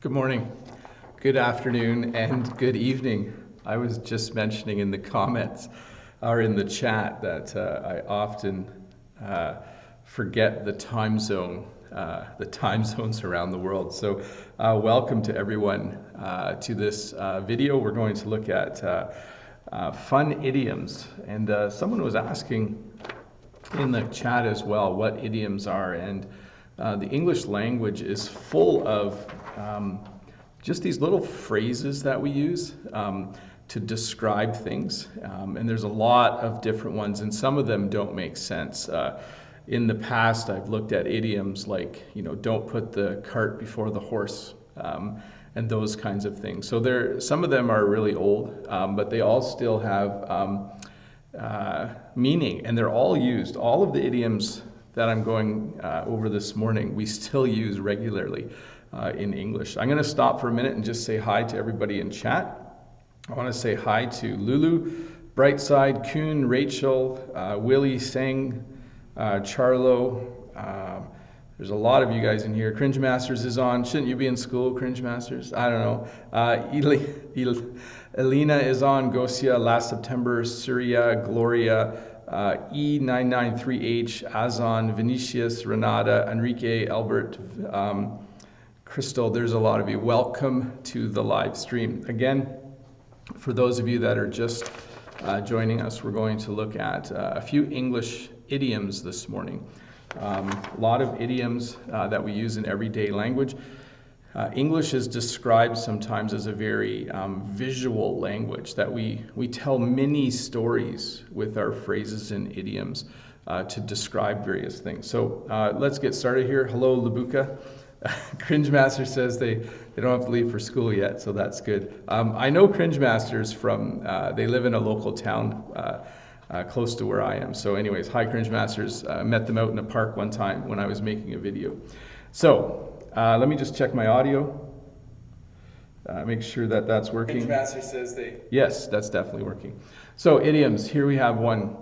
Good morning, good afternoon, and good evening. I was just mentioning in the comments or in the chat that I often forget the time zone, the time zones around the world. So welcome to everyone to this video. We're going to look at fun idioms. And someone was asking in the chat as well what idioms are. And the English language is full of just these little phrases that we use to describe things. And there's a lot of different ones, and some of them don't make sense. In the past, I've looked at idioms like, don't put the cart before the horse, and those kinds of things. So some of them are really old, but they all still have meaning, and they're all used. All of the idioms that I'm going over this morning, we still use regularly in English. I'm going to stop for a minute and just say hi to everybody in chat. I want to say hi to Lulu, Brightside, Kuhn, Rachel, Willie, Sang, Charlo. There's a lot of you guys in here. Cringe Masters is on. Shouldn't you be in school, Cringe Masters? I don't know. Elena is on. Gosia, last September. Surya, Gloria, E993H, Azon, Vinicius, Renata, Enrique, Albert, Crystal. There's a lot of you. Welcome to the live stream. Again, for those of you that are just joining us, we're going to look at a few English idioms this morning. A lot of idioms that we use in everyday language. English is described sometimes as a very visual language, that we tell many stories with our phrases and idioms to describe various things. So let's get started here. Hello, Labuka. Cringe Master says they don't have to leave for school yet, so that's good. I know Cringe Masters from, they live in a local town close to where I am. So anyways, hi Cringe Masters. Met them out in a park one time when I was making a video. So let me just check my audio. Make sure that that's working. Cringe Master says they... Yes, that's definitely working. So idioms, here we have one,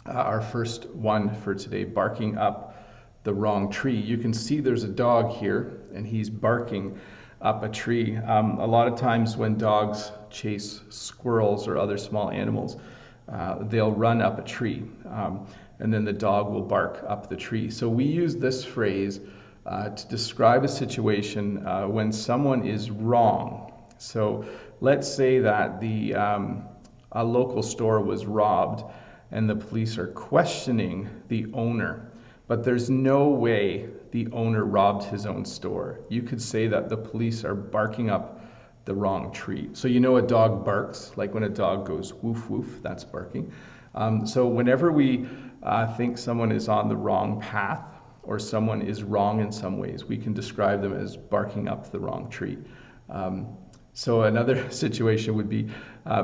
our first one for today, barking up the wrong tree. You can see there's a dog here and he's barking up a tree. A lot of times when dogs chase squirrels or other small animals, they'll run up a tree and then the dog will bark up the tree. So we use this phrase to describe a situation when someone is wrong. So let's say that a local store was robbed and the police are questioning the owner, but there's no way the owner robbed his own store. You could say that the police are barking up the wrong tree. So a dog barks, like when a dog goes woof woof, that's barking. So whenever we think someone is on the wrong path or someone is wrong in some ways, we can describe them as barking up the wrong tree. So another situation would be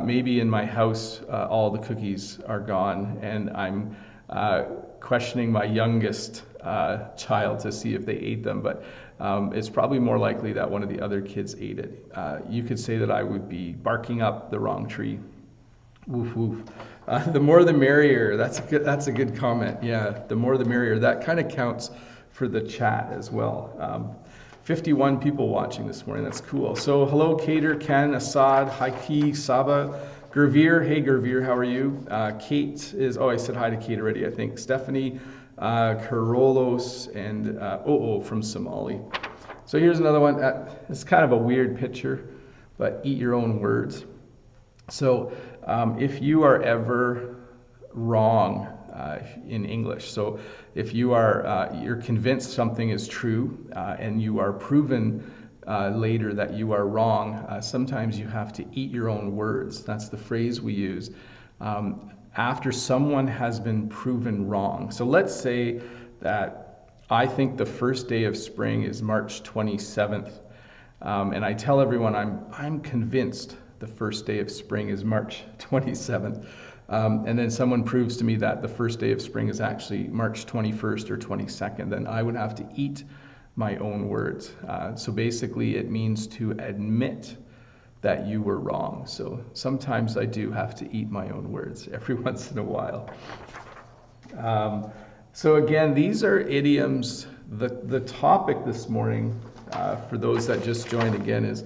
maybe in my house all the cookies are gone and I'm questioning my youngest child to see if they ate them, but it's probably more likely that one of the other kids ate it. You could say that I would be barking up the wrong tree. Woof woof. The more the merrier. That's a good comment. Yeah, the more the merrier. That kind of counts for the chat as well. 51 people watching this morning. That's cool. So hello, Kader, Ken, Assad, Haiki, Saba, Gurveer. Hey, Gurveer, how are you? Kate is, I said hi to Kate already, I think. Stephanie, Karolos, and from Somali. So here's another one. It's kind of a weird picture, but eat your own words. So if you are ever wrong in English, so if you're convinced something is true and you are proven later that you are wrong, sometimes you have to eat your own words. That's the phrase we use after someone has been proven wrong. So let's say that I think the first day of spring is March 27th, and I tell everyone I'm convinced the first day of spring is March 27th, and then someone proves to me that the first day of spring is actually March 21st or 22nd, then I would have to eat my own words. So basically it means to admit that you were wrong. So sometimes I do have to eat my own words every once in a while. So again, these are idioms. The topic this morning for those that just joined again, is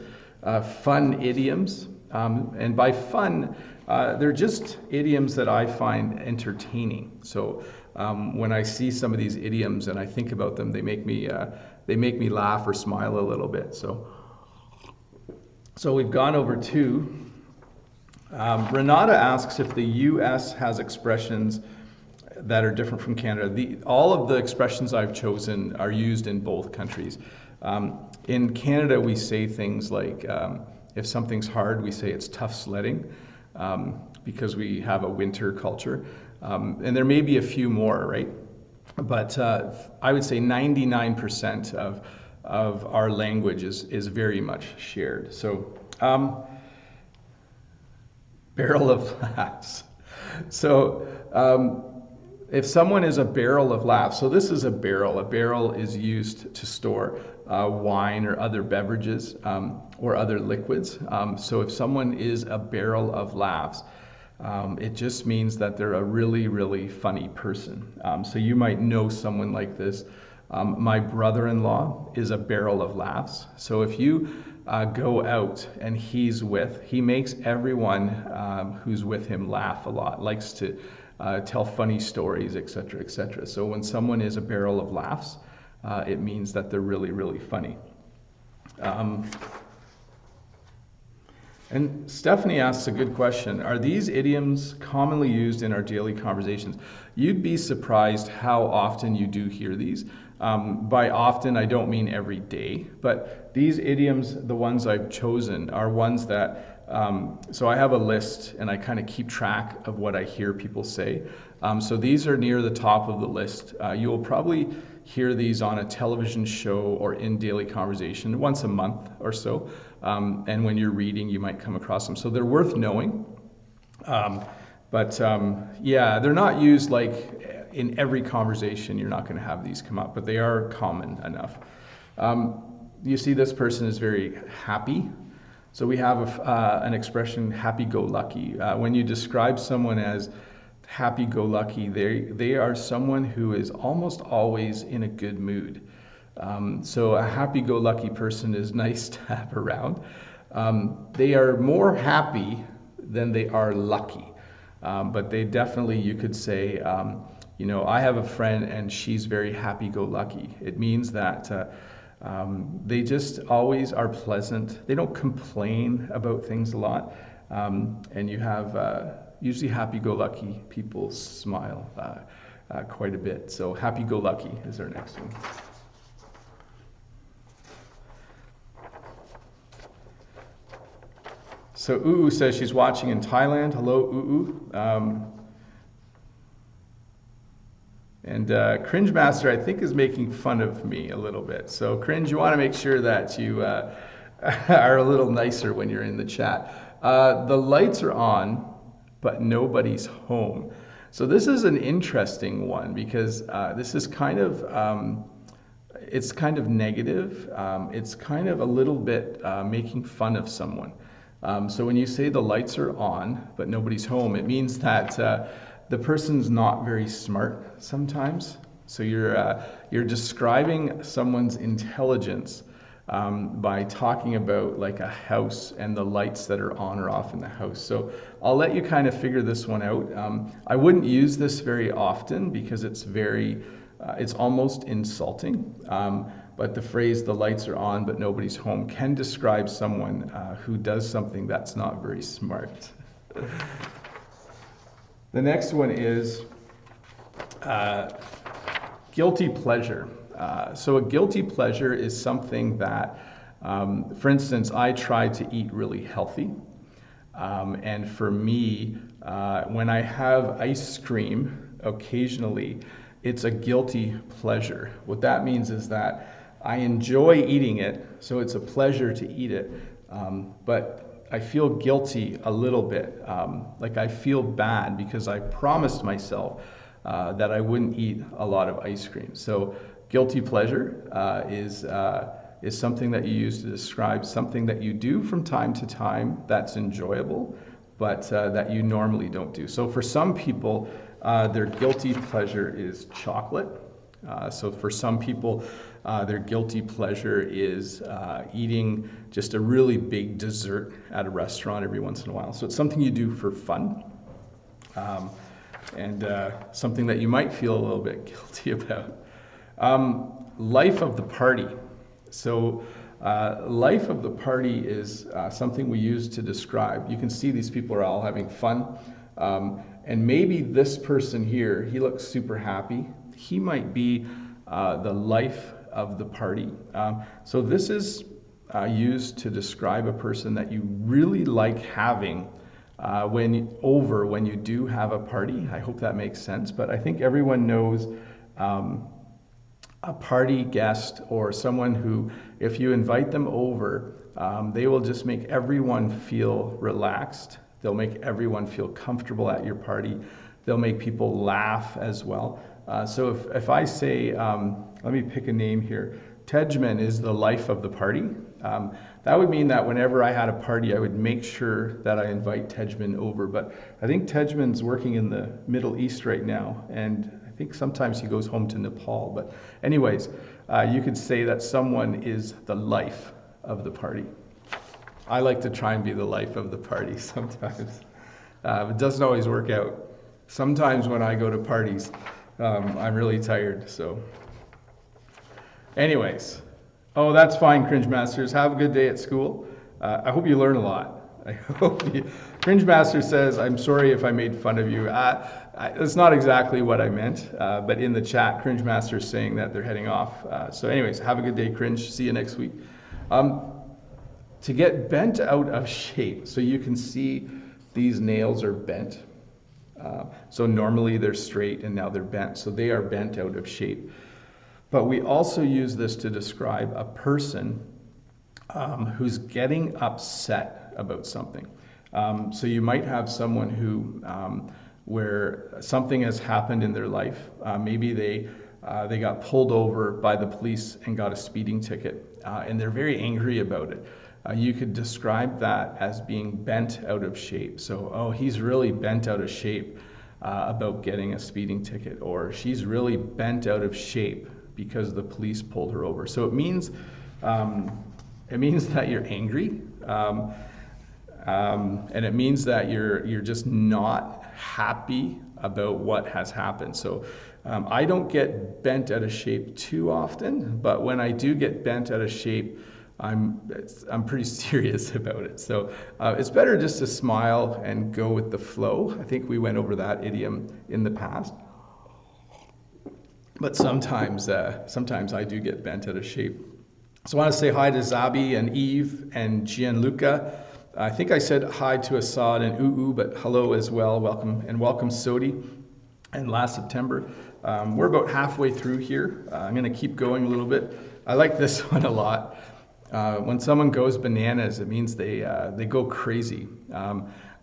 fun idioms. And by fun, they're just idioms that I find entertaining. So when I see some of these idioms and I think about them, they make me laugh or smile a little bit. So we've gone over to Renata asks if the U.S. has expressions that are different from Canada. All of the expressions I've chosen are used in both countries. In Canada, we say things like, if something's hard, we say it's tough sledding, because we have a winter culture. And there may be a few more, right? But I would say 99% of our language is very much shared. So, barrel of laughs. So, if someone is a barrel of laughs, so this is a barrel. A barrel is used to store wine or other beverages or other liquids. So if someone is a barrel of laughs, it just means that they're a really, really funny person. So you might know someone like this. My brother-in-law is a barrel of laughs. So if you go out and he makes everyone who's with him laugh a lot, likes to tell funny stories, etc., etc. So when someone is a barrel of laughs, it means that they're really, really funny. And Stephanie asks a good question. Are these idioms commonly used in our daily conversations? You'd be surprised how often you do hear these. By often, I don't mean every day, but these idioms, the ones I've chosen, are ones that, so I have a list and I kind of keep track of what I hear people say. So these are near the top of the list. You will probably hear these on a television show or in daily conversation once a month or so. And when you're reading, you might come across them. So they're worth knowing. Yeah, they're not used like in every conversation. You're not going to have these come up, but they are common enough. You see this person is very happy. So we have an expression, happy-go-lucky. When you describe someone as happy-go-lucky, they are someone who is almost always in a good mood. So a happy-go-lucky person is nice to have around. They are more happy than they are lucky. But they definitely, you could say, you know, I have a friend and she's very happy-go-lucky. It means that they just always are pleasant. They don't complain about things a lot. And you have usually happy-go-lucky people smile quite a bit. So happy-go-lucky is our next one. So Uu says she's watching in Thailand. Hello, Uu. And Cringe Master, I think, is making fun of me a little bit. So Cringe, you want to make sure that you are a little nicer when you're in the chat. The lights are on, but nobody's home. So this is an interesting one because this is kind of, it's kind of negative. It's kind of a little bit making fun of someone. So when you say the lights are on, but nobody's home, it means that the person's not very smart sometimes. So you're describing someone's intelligence by talking about like a house and the lights that are on or off in the house. So I'll let you kind of figure this one out. I wouldn't use this very often because it's it's almost insulting. But the phrase, the lights are on but nobody's home, can describe someone who does something that's not very smart. The next one is guilty pleasure. So a guilty pleasure is something that, for instance, I try to eat really healthy. And for me, when I have ice cream occasionally, it's a guilty pleasure. What that means is that I enjoy eating it, so it's a pleasure to eat it, but I feel guilty a little bit. Like I feel bad because I promised myself that I wouldn't eat a lot of ice cream. So guilty pleasure is something that you use to describe something that you do from time to time that's enjoyable, but that you normally don't do. So for some people, their guilty pleasure is chocolate. So for some people, their guilty pleasure is eating just a really big dessert at a restaurant every once in a while. So it's something you do for fun, and something that you might feel a little bit guilty about. Life of the party. So life of the party is something we use to describe. You can see these people are all having fun. And maybe this person here, he looks super happy. He might be the life of the party. So this is used to describe a person that you really like having when you do have a party. I hope that makes sense, but I think everyone knows a party guest or someone who, if you invite them over, they will just make everyone feel relaxed. They'll make everyone feel comfortable at your party. They'll make people laugh as well. So if I say, let me pick a name here, Tejman is the life of the party. That would mean that whenever I had a party, I would make sure that I invite Tejman over. But I think Tejman's working in the Middle East right now, and I think sometimes he goes home to Nepal. But anyways, you could say that someone is the life of the party. I like to try and be the life of the party sometimes. It doesn't always work out. Sometimes when I go to parties, I'm really tired, so. Anyways, oh, that's fine, Cringe Masters. Have a good day at school. I hope you learn a lot. I hope you. Cringe Master says, I'm sorry if I made fun of you. That's not exactly what I meant, but in the chat, Cringe Master is saying that they're heading off. So anyways, have a good day, Cringe. See you next week. To get bent out of shape, so you can see these nails are bent. So normally they're straight and now they're bent, so they are bent out of shape. But we also use this to describe a person who's getting upset about something. So you might have someone who, where something has happened in their life. Maybe they got pulled over by the police and got a speeding ticket, and they're very angry about it. You could describe that as being bent out of shape. So, oh, he's really bent out of shape about getting a speeding ticket, or she's really bent out of shape because the police pulled her over. So it means that you're angry, and it means that you're just not happy about what has happened. So I don't get bent out of shape too often, but when I do get bent out of shape, I'm pretty serious about it. So it's better just to smile and go with the flow. I think we went over that idiom in the past. But sometimes I do get bent out of shape. So I want to say hi to Zabi and Eve and Gianluca. I think I said hi to Assad and Uu, but hello as well. Welcome, and welcome Sodi. And last September, we're about halfway through here. I'm going to keep going a little bit. I like this one a lot. When someone goes bananas, it means they go crazy,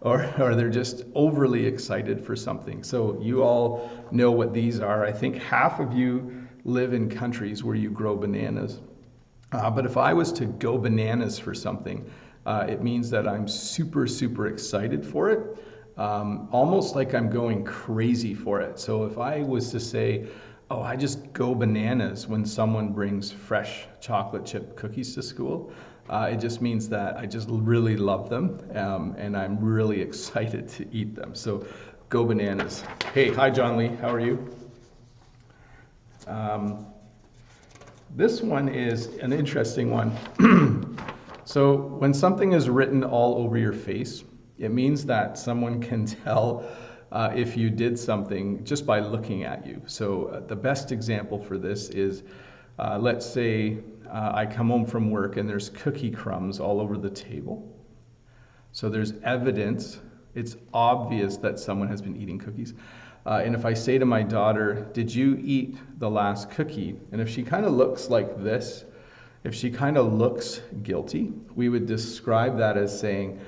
or they're just overly excited for something. So you all know what these are. I think half of you live in countries where you grow bananas. But if I was to go bananas for something, it means that I'm super, super excited for it, almost like I'm going crazy for it. So if I was to say, oh, I just go bananas when someone brings fresh chocolate chip cookies to school, it just means that I just really love them, and I'm really excited to eat them. So go bananas. Hey, hi John Lee, how are you? This one is an interesting one. So when something is written all over your face, it means that someone can tell if you did something just by looking at you. So the best example for this is, let's say I come home from work and there's cookie crumbs all over the table. So there's evidence, it's obvious that someone has been eating cookies. And if I say to my daughter, did you eat the last cookie? And if she kind of looks like this, if she kind of looks guilty, we would describe that as saying,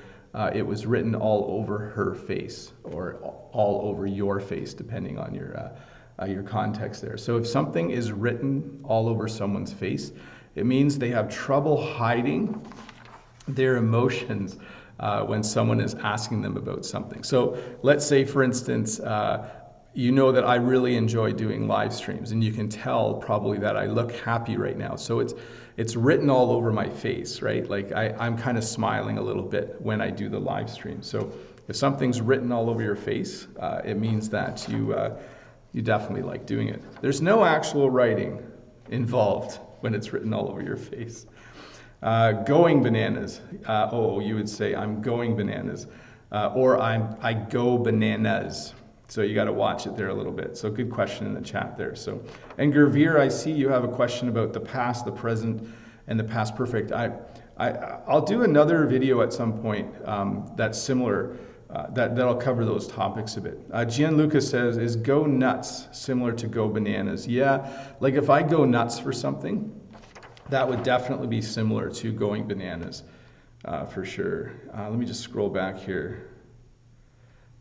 it was written all over her face, or all over your face, depending on your context there. So if something is written all over someone's face, it means they have trouble hiding their emotions when someone is asking them about something. So let's say, for instance, you know that I really enjoy doing live streams, and you can tell probably that I look happy right now. So it's written all over my face, right? Like I'm kind of smiling a little bit when I do the live stream. So if something's written all over your face, it means that you definitely like doing it. There's no actual writing involved when it's written all over your face. Going bananas. You would say I'm going bananas, or I go bananas. So you got to watch it there a little bit. So good question in the chat there. So, and Gervir, I see you have a question about the past, the present, and the past perfect. I'll do another video at some point that's similar, that'll cover those topics a bit. Gianluca says, is go nuts similar to go bananas? Yeah, like if I go nuts for something, that would definitely be similar to going bananas, for sure. Let me just scroll back here.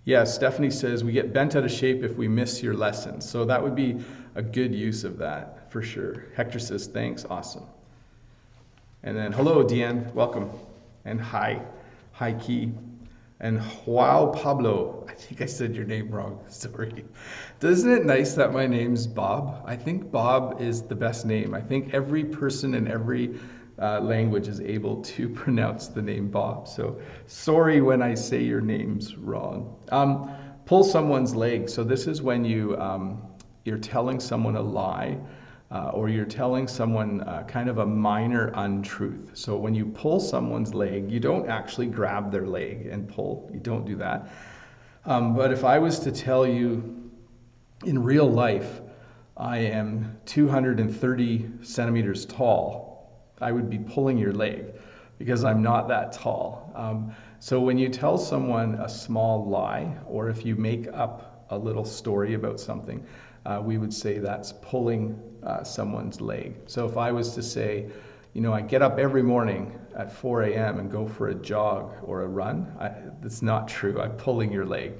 Yeah, Stephanie says, we get bent out of shape if we miss your lessons. So that would be a good use of that, for sure. Hector says, thanks, awesome. And then, hello, Deanne, welcome. And hi Key. And wow, Pablo, I think I said your name wrong, sorry. Isn't it nice that my name's Bob? I think Bob is the best name. I think every person in every language is able to pronounce the name Bob. So sorry when I say your name's wrong. Pull someone's leg. So this is when you're telling someone a lie, or you're telling someone kind of a minor untruth. So when you pull someone's leg, you don't actually grab their leg and pull. You don't do that. But if I was to tell you in real life, I am 230 centimeters tall, I would be pulling your leg because I'm not that tall. So when you tell someone a small lie, or if you make up a little story about something, we would say that's pulling someone's leg. So if I was to say, you know, I get up every morning at 4 a.m. and go for a jog or a run, that's not true. I'm pulling your leg.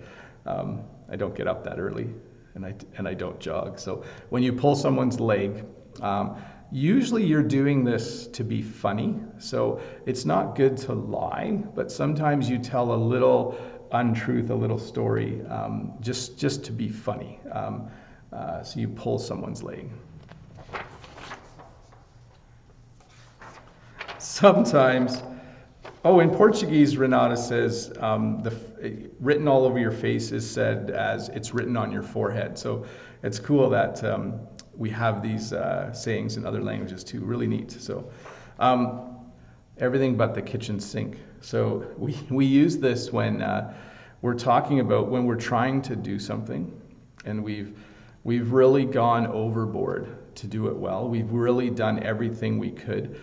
I don't get up that early, and I don't jog. So when you pull someone's leg, usually you're doing this to be funny. So it's not good to lie, but sometimes you tell a little untruth, a little story, just to be funny. So you pull someone's leg. Sometimes, in Portuguese, Renata says, written all over your face is said as it's written on your forehead. So it's cool that we have these sayings in other languages too, really neat. So everything but the kitchen sink. So we use this when we're talking about when we're trying to do something and we've really gone overboard to do it well. We've really done everything we could.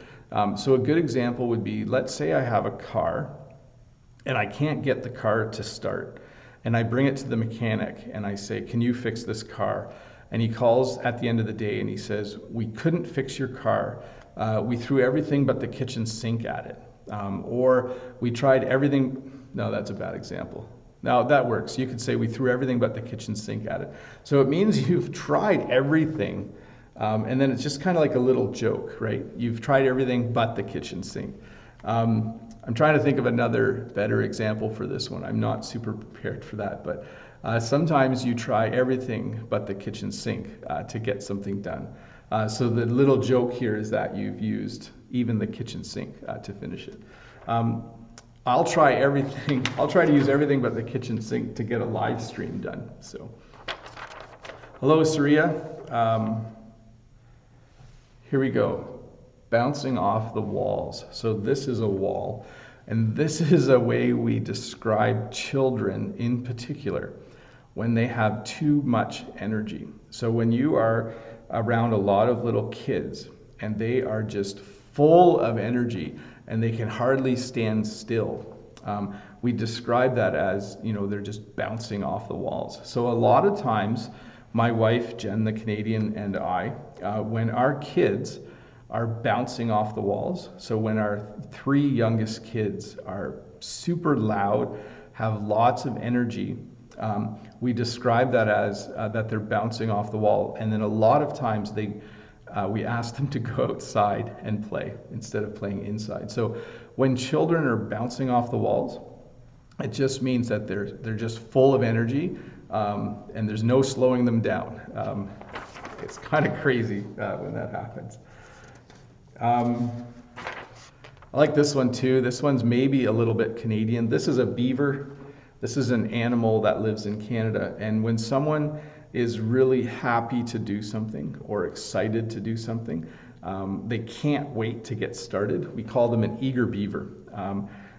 So a good example would be, let's say I have a car and I can't get the car to start, and I bring it to the mechanic and I say, can you fix this car? And he calls at the end of the day and he says, we couldn't fix your car. We threw everything but the kitchen sink at it. Or we tried everything. No, that's a bad example. Now that works. You could say we threw everything but the kitchen sink at it. So it means you've tried everything. And then it's just kind of like a little joke, right? You've tried everything but the kitchen sink. I'm trying to think of another better example for this one. I'm not super prepared for that, but sometimes you try everything but the kitchen sink to get something done. So the little joke here is that you've used even the kitchen sink to finish it. I'll try everything. I'll try to use everything but the kitchen sink to get a live stream done. So, hello, Saria. Here we go. Bouncing off the walls. So this is a wall, and this is a way we describe children in particular when they have too much energy. So when you are around a lot of little kids and they are just full of energy and they can hardly stand still, we describe that as, you know, they're just bouncing off the walls. So a lot of times, my wife, Jen, the Canadian, and I, when our kids are bouncing off the walls, so when our 3 youngest kids are super loud, have lots of energy, we describe that as that they're bouncing off the wall. And then a lot of times we ask them to go outside and play instead of playing inside. So when children are bouncing off the walls, it just means that they're just full of energy. and there's no slowing them down. It's kind of crazy when that happens. I like this one too. This one's maybe a little bit Canadian. This is a beaver. This is an animal that lives in Canada. And when someone is really happy to do something or excited to do something, they can't wait to get started. We call them an eager beaver.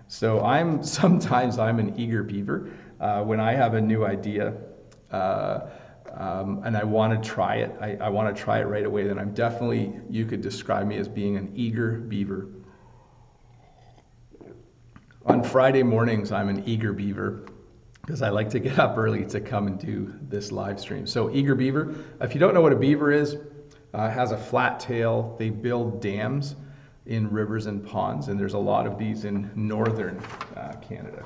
So sometimes I'm an eager beaver when I have a new idea and I want to try it. I want to try it right away. Then you could describe me as being an eager beaver. On Friday mornings, I'm an eager beaver because I like to get up early to come and do this live stream. So eager beaver, if you don't know what a beaver is, has a flat tail. They build dams in rivers and ponds, and there's a lot of these in northern Canada.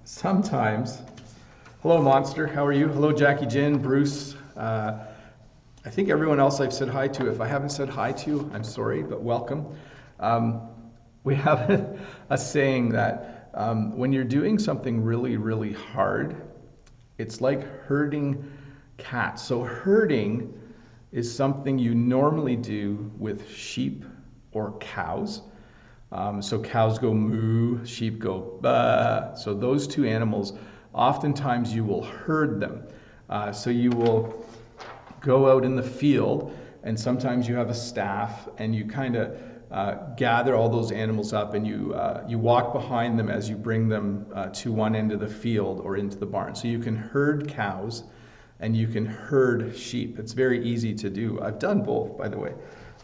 Sometimes, hello Monster, how are you? Hello Jackie Jin, Bruce. I think everyone else I've said hi to. If I haven't said hi to, I'm sorry, but welcome. We have a saying that when you're doing something really, really hard, it's like herding cats. So herding is something you normally do with sheep or cows. So cows go moo, sheep go bah. So those two animals, oftentimes you will herd them. So you will go out in the field, and sometimes you have a staff, and you kind of gather all those animals up, and you walk behind them as you bring them to one end of the field or into the barn. So you can herd cows and you can herd sheep. It's very easy to do. I've done both, by the way.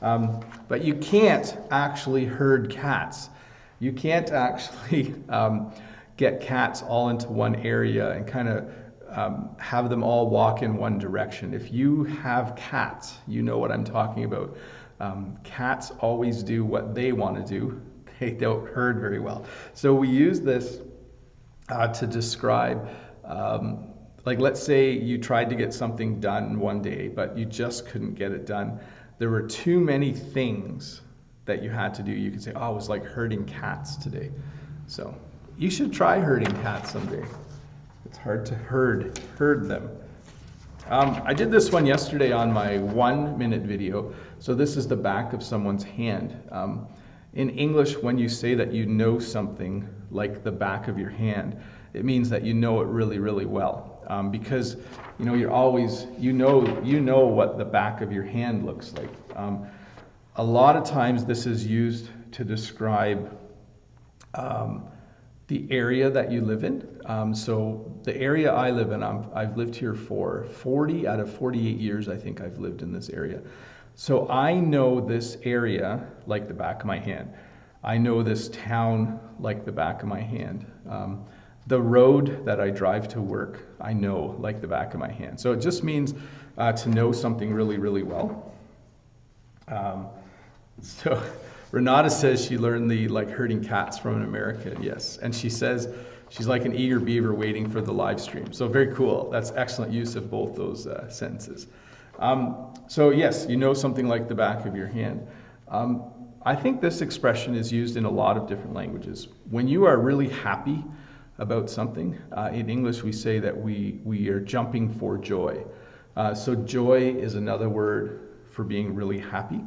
But you can't actually herd cats. You can't actually get cats all into one area and kind of have them all walk in one direction. If you have cats, you know what I'm talking about. Cats always do what they want to do. They don't herd very well. So we use this to describe, like let's say you tried to get something done one day, but you just couldn't get it done. There were too many things that you had to do. You could say, oh, it was like herding cats today. So you should try herding cats someday. It's hard to herd them. I did this one yesterday on my 1-minute video. So this is the back of someone's hand. In English, when you say that you know something like the back of your hand, it means that you know it really, really well. Because you're always, you know what the back of your hand looks like. A lot of times this is used to describe the area that you live in. So the area I live in, I've lived here for 40 out of 48 years, I think I've lived in this area. So I know this area like the back of my hand. I know this town like the back of my hand. The road that I drive to work, I know like the back of my hand. So it just means to know something really, really well. So Renata says she learned the herding cats from an American, yes. And she says she's like an eager beaver waiting for the live stream. So very cool. That's excellent use of both those sentences. So yes, you know something like the back of your hand. I think this expression is used in a lot of different languages. When you are really happy about something, in English we say that we are jumping for joy. So joy is another word for being really happy.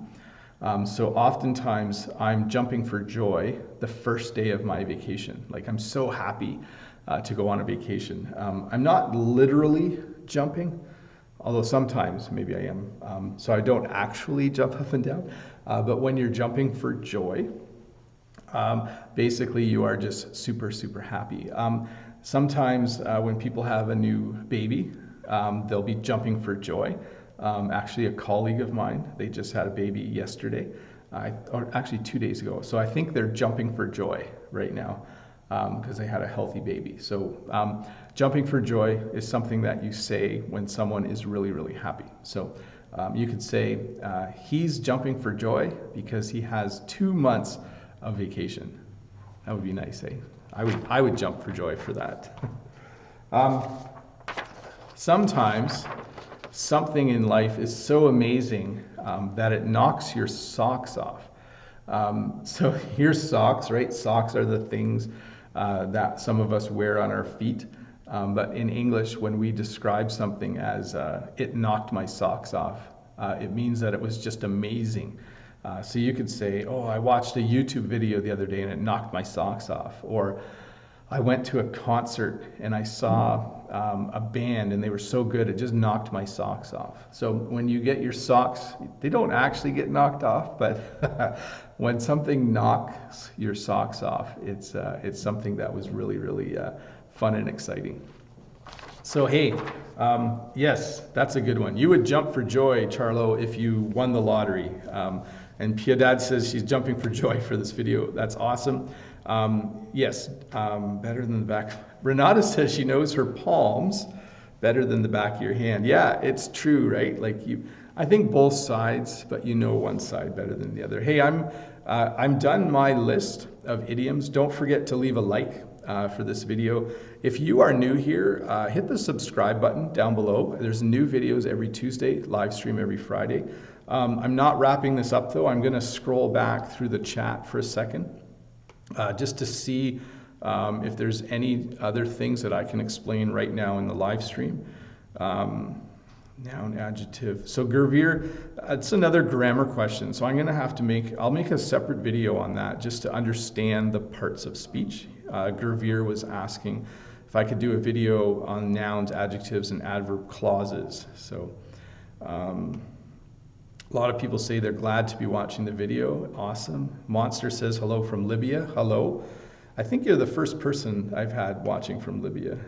So oftentimes I'm jumping for joy the first day of my vacation. Like I'm so happy to go on a vacation. I'm not literally jumping, although sometimes maybe I am. So I don't actually jump up and down. But when you're jumping for joy, basically you are just super, super happy. Sometimes when people have a new baby, they'll be jumping for joy. Actually, a colleague of mine, they just had a baby yesterday, or actually 2 days ago. So I think they're jumping for joy right now because they had a healthy baby. So jumping for joy is something that you say when someone is really, really happy. So you could say, he's jumping for joy because he has 2 months of vacation. That would be nice, eh? I would jump for joy for that. Sometimes something in life is so amazing that it knocks your socks off. So your socks, right? Socks are the things that some of us wear on our feet But in English, when we describe something as it knocked my socks off, it means that it was just amazing. So you could say, oh, I watched a YouTube video the other day and it knocked my socks off. Or I went to a concert and I saw a band and they were so good, it just knocked my socks off. So when you get your socks, they don't actually get knocked off, but when something knocks your socks off, it's something that was really, really fun and exciting. So hey, yes, that's a good one. You would jump for joy, Charlo, if you won the lottery. And Piedad says she's jumping for joy for this video. That's awesome. Yes, better than the back. Renata says she knows her palms better than the back of your hand. Yeah, it's true, right? Like I think both sides, but you know one side better than the other. Hey, I'm done my list of idioms. Don't forget to leave a like for this video. If you are new here, hit the subscribe button down below. There's new videos every Tuesday, live stream every Friday. I'm not wrapping this up though. I'm gonna scroll back through the chat for a second just to see if there's any other things that I can explain right now in the live stream. Noun, adjective. So Gurveer, it's another grammar question. So I'm gonna have to I'll make a separate video on that just to understand the parts of speech. Gurveer was asking if I could do a video on nouns, adjectives, and adverb clauses. So a lot of people say they're glad to be watching the video. Awesome. Monster says hello from Libya. Hello. I think you're the first person I've had watching from Libya.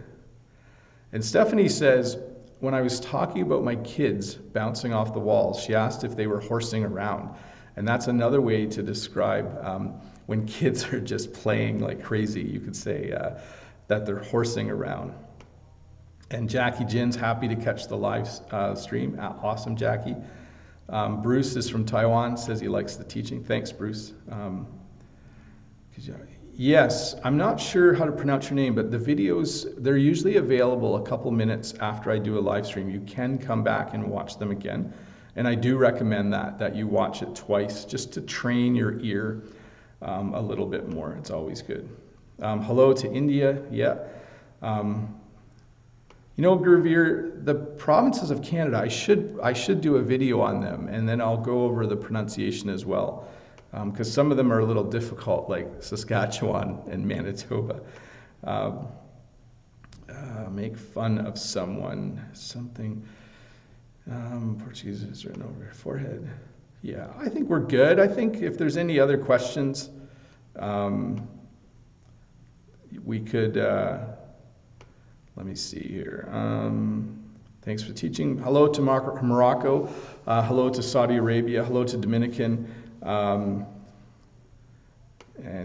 And Stephanie says, when I was talking about my kids bouncing off the walls, she asked if they were horsing around. And that's another way to describe when kids are just playing like crazy. You could say that they're horsing around. And Jackie Jin's happy to catch the live stream. Awesome, Jackie. Bruce is from Taiwan, says he likes the teaching. Thanks, Bruce. Yes, I'm not sure how to pronounce your name, but the videos, they're usually available a couple minutes after I do a live stream. You can come back and watch them again. And I do recommend that you watch it twice just to train your ear a little bit more. It's always good. Hello to India, yeah. You know, Gurveer, the provinces of Canada, I should do a video on them, and then I'll go over the pronunciation as well, because some of them are a little difficult, like Saskatchewan and Manitoba. Make fun of someone, something. Portuguese is written over your forehead. Yeah, I think we're good. I think if there's any other questions, we could. Let me see here. Thanks for teaching. Hello to Morocco. Hello to Saudi Arabia. Hello to Dominican. And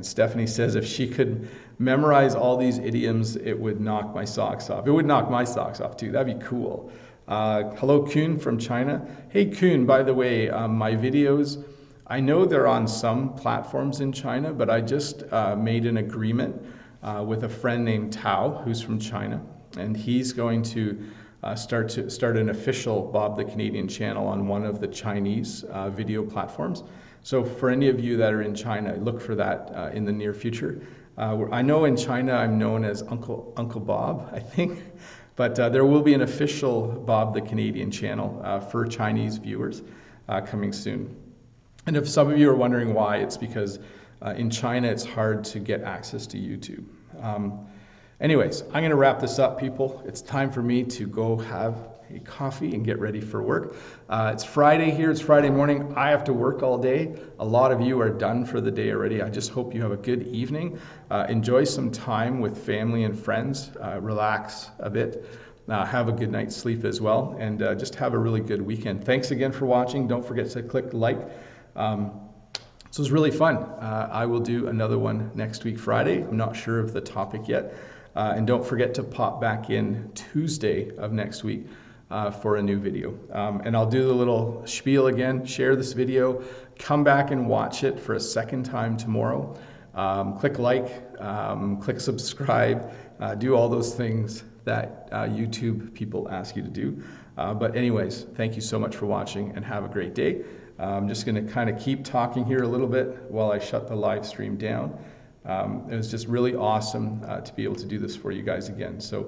Stephanie says if she could memorize all these idioms, it would knock my socks off. It would knock my socks off too. That'd be cool. Hello, Kuhn from China. Hey, Kuhn, by the way, my videos, I know they're on some platforms in China, but I just made an agreement with a friend named Tao, who's from China. And he's going to start an official Bob the Canadian channel on one of the Chinese video platforms. So for any of you that are in China, look for that in the near future. I know in China I'm known as Uncle Bob, I think, but there will be an official Bob the Canadian channel for Chinese viewers coming soon. And if some of you are wondering why, it's because in China it's hard to get access to YouTube. Anyways, I'm going to wrap this up, people. It's time for me to go have a coffee and get ready for work. It's Friday here. It's Friday morning. I have to work all day. A lot of you are done for the day already. I just hope you have a good evening. Enjoy some time with family and friends. Relax a bit. Have a good night's sleep as well. And just have a really good weekend. Thanks again for watching. Don't forget to click like. So it was really fun. I will do another one next week, Friday. I'm not sure of the topic yet. And don't forget to pop back in Tuesday of next week for a new video. And I'll do the little spiel again, share this video, come back and watch it for a second time tomorrow. Click like, click subscribe, do all those things that YouTube people ask you to do. But anyways, thank you so much for watching and have a great day. I'm just going to kind of keep talking here a little bit while I shut the live stream down. It was just really awesome to be able to do this for you guys again. So